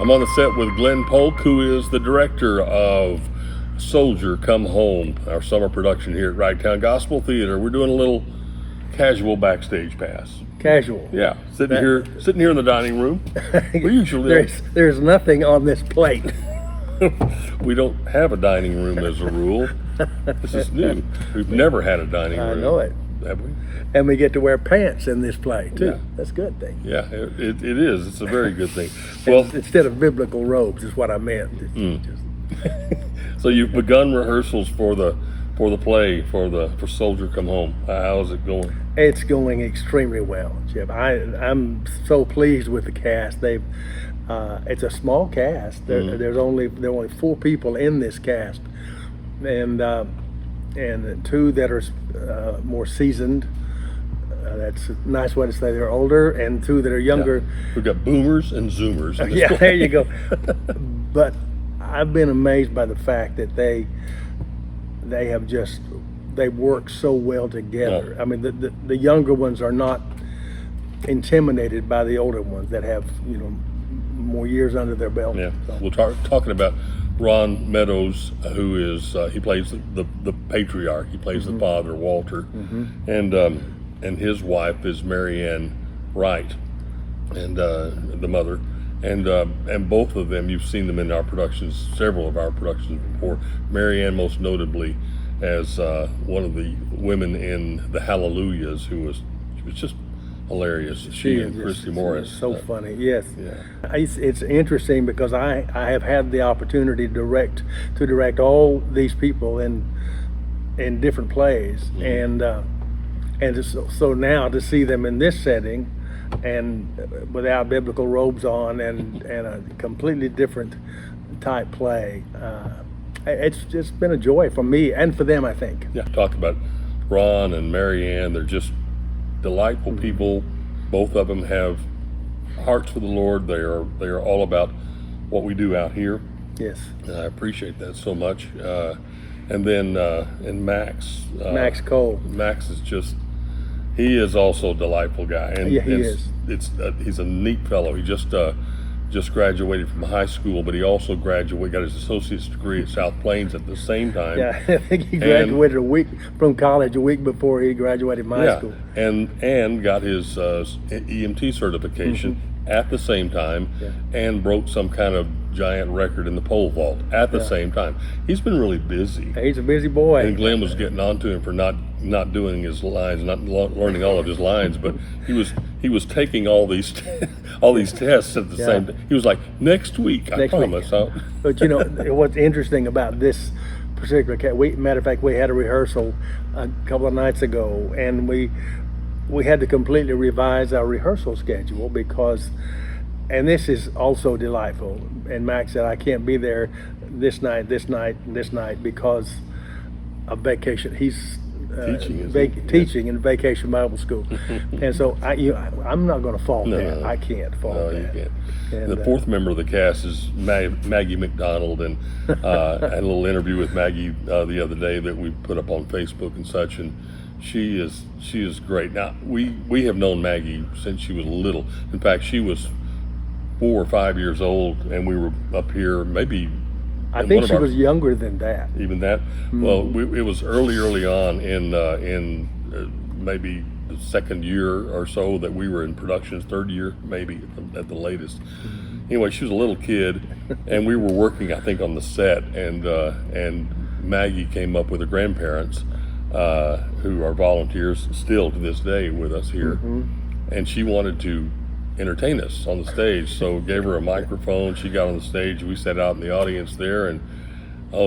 I'm on the set with Glenn Polk, who is the director of Soldier Come Home, our summer production here at Ragtown Gospel Theater. We're doing a little casual backstage pass. Casual. Yeah, sitting here in the dining room. We usually there's nothing on this plate. we don't have a dining room as a rule. This is new. We've never had a dining room. I know it. Have we? And we get to wear pants in this play too. Yeah. That's a good thing. Yeah, it is. It's a very good thing. Well, instead of biblical robes is what I meant. So you've begun rehearsals for the play for Soldier Come Home. How's it going? It's going extremely well, Chip. I'm so pleased with the cast. It's a small cast. There are only 4 people in this cast, and 2 that are more seasoned. That's a nice way to say they're older, and 2 that are younger. Yeah. We've got boomers and zoomers. Yeah, there you go. But I've been amazed by the fact that they work so well together. Yeah. I mean, the younger ones are not intimidated by the older ones that have more years under their belt. Yeah, so. We're talking about Ron Meadows, who is he plays the patriarch. He plays the father, Walter, and his wife is Marianne Wright, and the mother, and both of them, you've seen them in our productions, several of our productions before. Marianne most notably as one of the women in the Hallelujahs, she was just hilarious. She and Christy Morris. So funny, yes. Yeah. It's interesting because I have had the opportunity to direct all these people in different plays, and so now to see them in this setting and without biblical robes on and a completely different type play, it's just been a joy for me and for them, I think. Yeah, talk about Ron and Marianne. They're just delightful people. Both of them have hearts for the Lord. They are all about what we do out here. Yes, and I appreciate that so much. And then Max. Max Cole. Max is he is also a delightful guy. And yeah, he is. He's a neat fellow. He just graduated from high school, but he also got his associate's degree at South Plains at the same time. Yeah, I think he graduated from college a week before he graduated from high school. And got his EMT certification at the same time, and broke some kind of giant record in the pole vault at the same time. He's been really busy. He's a busy boy. And Glenn was getting on to him for not doing his lines, not learning all of his lines, but he was taking all these tests at the same time. He was like, next week, I promise. But what's interesting about this particular case, matter of fact, we had a rehearsal a couple of nights ago, and we had to completely revise our rehearsal schedule because, and this is also delightful, and Max said, I can't be there this night, because of vacation. He's teaching in Vacation Bible School. And so I'm not going to fault that. I can't fault that. You can't. And the 4th member of the cast is Maggie McDonald, and I had a little interview with Maggie the other day that we put up on Facebook and such, and she is great. Now we have known Maggie since she was little. In fact, she was 4 or 5 years old, and we were up here maybe. I think she was younger than that. Even that? Well, it was early on in maybe the 2nd year or so that we were in productions, 3rd year maybe at the latest. Anyway, she was a little kid, and we were working, I think, on the set, and Maggie came up with her grandparents, who are volunteers still to this day with us here, and she wanted to entertain us on the stage, so gave her a microphone. She got on the stage. We sat out in the audience there, and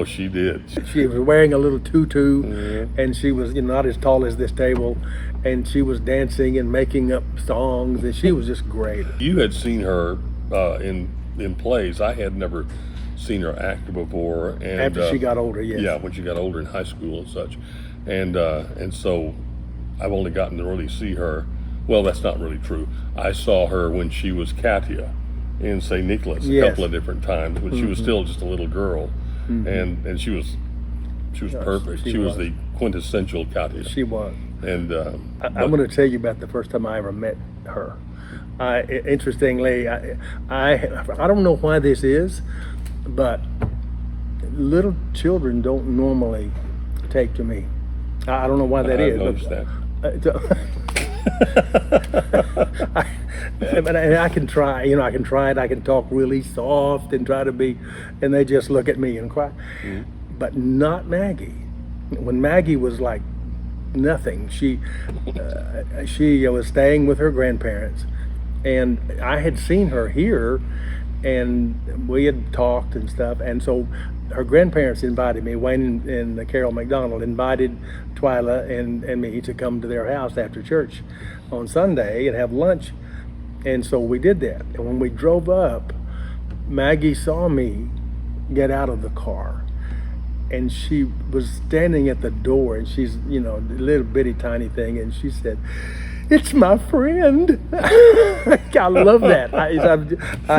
she did. She was wearing a little tutu, and she was not as tall as this table, and she was dancing and making up songs, and she was just great. You had seen her in plays. I had never seen her act before. And after she got older, yes. Yeah, when she got older in high school and such, and so I've only gotten to really see her. Well, that's not really true. I saw her when she was Katia in St. Nicholas a couple of different times, when she was still just a little girl, and she was perfect. She was the quintessential Katia. She was. And I'm going to tell you about the first time I ever met her. Interestingly, I don't know why this is, but little children don't normally take to me. I don't know why that is. I've noticed that. But I can try, I can try it. I can talk really soft and try to be, and they just look at me and cry. But not Maggie. When Maggie was like nothing, she was staying with her grandparents, and I had seen her here, and we had talked and stuff, and so her grandparents invited me. Wayne and Carol McDonald invited Twyla and me to come to their house after church on Sunday and have lunch. And so we did that. And when we drove up, Maggie saw me get out of the car. And she was standing at the door, and she's, a little bitty tiny thing, and she said, "It's my friend." I love that. I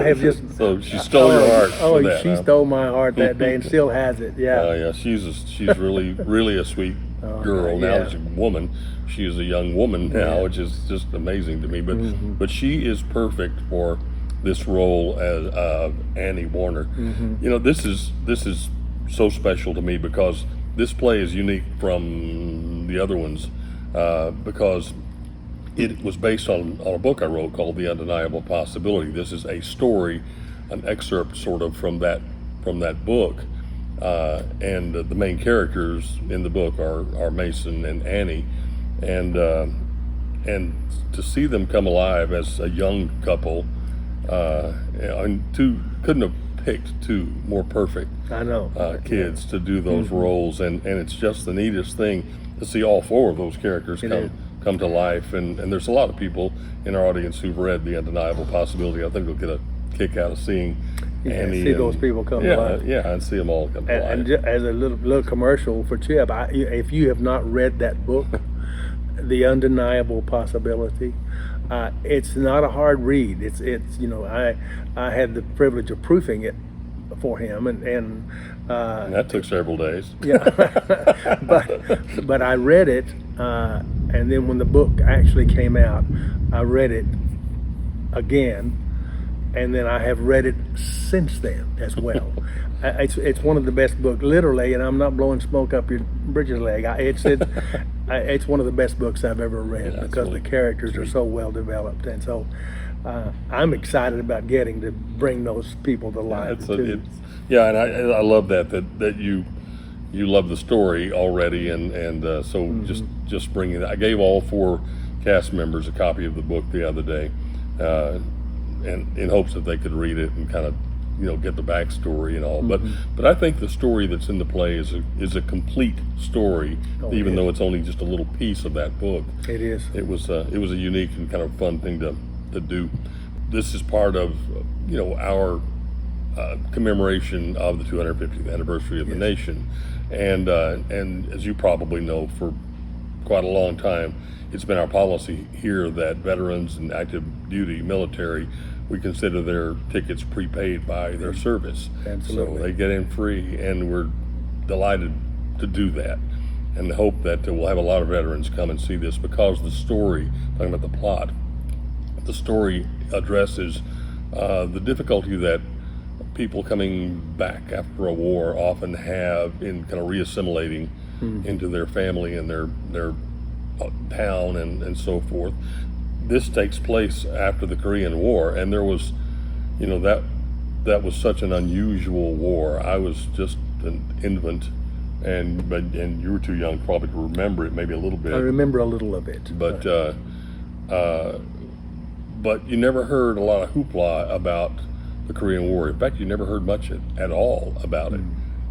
have just. So she stole your heart. Oh, for that, she huh? stole my heart that day and still has it. Yeah. Yeah, she's really a sweet girl. Now yeah. that she's a woman, she is a young woman now, which is just amazing to me. But she is perfect for this role as Annie Warner. This is so special to me because this play is unique from the other ones because it was based on a book I wrote called The Undeniable Possibility. This is a story, an excerpt sort of from that book. And the main characters in the book are Mason and Annie. And to see them come alive as a young couple, couldn't have picked two more perfect kids to do those roles. And it's just the neatest thing to see all four of those characters come to life, and there's a lot of people in our audience who've read The Undeniable Possibility. I think they'll get a kick out of seeing Annie. See those people come to life. Yeah, and see them all come to life. And as a little commercial for Chip, if you have not read that book, The Undeniable Possibility, it's not a hard read. It's I had the privilege of proofing it for him, and that took several days. Yeah, but I read it, and then when the book actually came out, I read it again, and then I have read it since then as well. It's one of the best books, literally, and I'm not blowing smoke up your britches leg. It's one of the best books I've ever read because the characters are so well developed, and so I'm excited about getting to bring those people to life. And I love that you love the story already, and so just bringing that. I gave all four cast members a copy of the book the other day, and in hopes that they could read it and kind of get the backstory and all. But I think the story that's in the play is a complete story, even though it's only just a little piece of that book. It is. It was a unique and kind of fun thing to do. This is part of our commemoration of the 250th anniversary of the nation, and as you probably know, for quite a long time, it's been our policy here that veterans and active duty military, we consider their tickets prepaid by their service. Absolutely. So they get in free, and we're delighted to do that, and hope that we'll have a lot of veterans come and see this because the story, talking about the plot, the story addresses the difficulty that people coming back after a war often have in kind of reassimilating into their family and their town and so forth. This takes place after the Korean War, and there was, that was such an unusual war. I was just an infant, and you were too young probably to remember it, maybe a little bit. I remember a little of it. But you never heard a lot of hoopla about the Korean War. In fact, you never heard much at all about it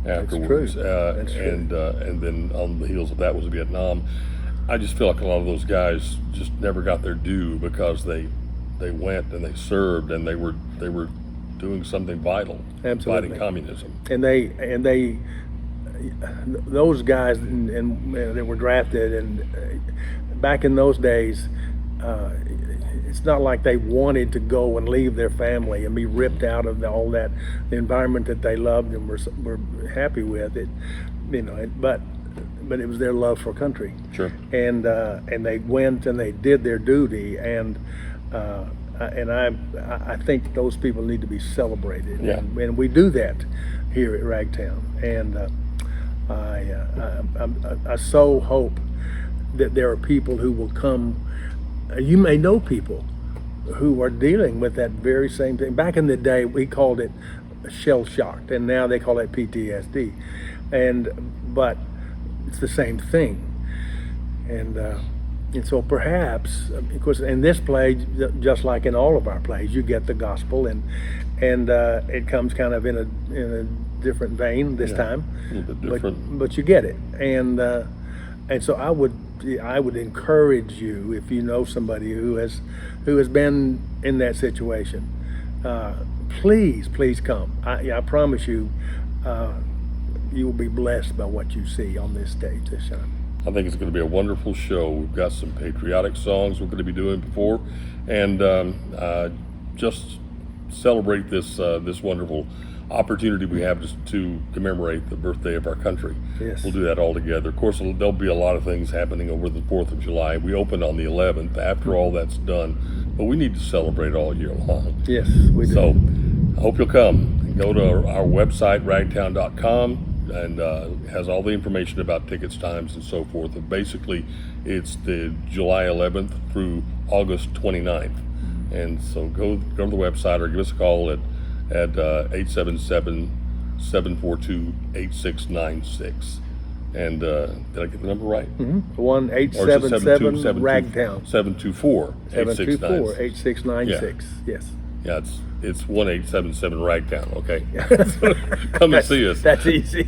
afterwards. That's true. And then on the heels of that was Vietnam. I just feel like a lot of those guys just never got their due because they went and they served and they were doing something vital, Absolutely. fighting communism. And they those guys and they were drafted, and back in those days, it's not like they wanted to go and leave their family and be ripped out of all that, the environment that they loved and were happy with it, but it was their love for country. Sure. And they went and they did their duty, and I think those people need to be celebrated. Yeah. And we do that here at Ragtown. And I so hope that there are people who will come. You may know people who are dealing with that very same thing. Back in the day, we called it shell shocked, and now they call it PTSD. But it's the same thing. And so perhaps, of course, in this play, just like in all of our plays, you get the gospel, and it comes kind of in a different vein this time, a little bit different. But you get it, and so I would encourage you, if you know somebody who has been in that situation, please come. I promise you, you will be blessed by what you see on this stage this time. I think it's going to be a wonderful show. We've got some patriotic songs we're going to be doing before, and just celebrate this wonderful opportunity we have to commemorate the birthday of our country. Yes. We'll do that all together. Of course, there'll be a lot of things happening over the 4th of July. We open on the 11th after all that's done, but we need to celebrate all year long. Yes, we do. So I hope you'll come. Go to our website, ragtown.com, and it has all the information about tickets, times, and so forth. And basically, it's the July 11th through August 29th. And so go to the website or give us a call at 877-742-8696. And did I get the number right? 1-877 Ragtown. 724-8696. 724-8696. Yes. Yeah, it's 1-877 Ragtown. Okay. Come and see us. That's easy.